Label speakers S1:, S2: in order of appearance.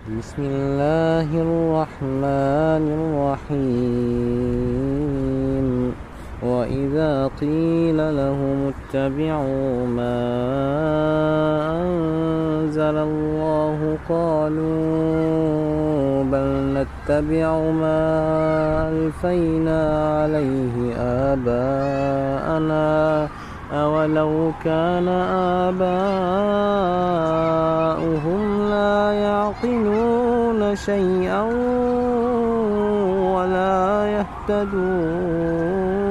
S1: بسم الله الرحمن الرحيم وإذا قيل لهم اتبعوا ما أنزل الله قالوا بل نتبع ما ألفينا عليه آباءنا أولو كان آباؤهم لا يعقلون شيئا ولا يهتدون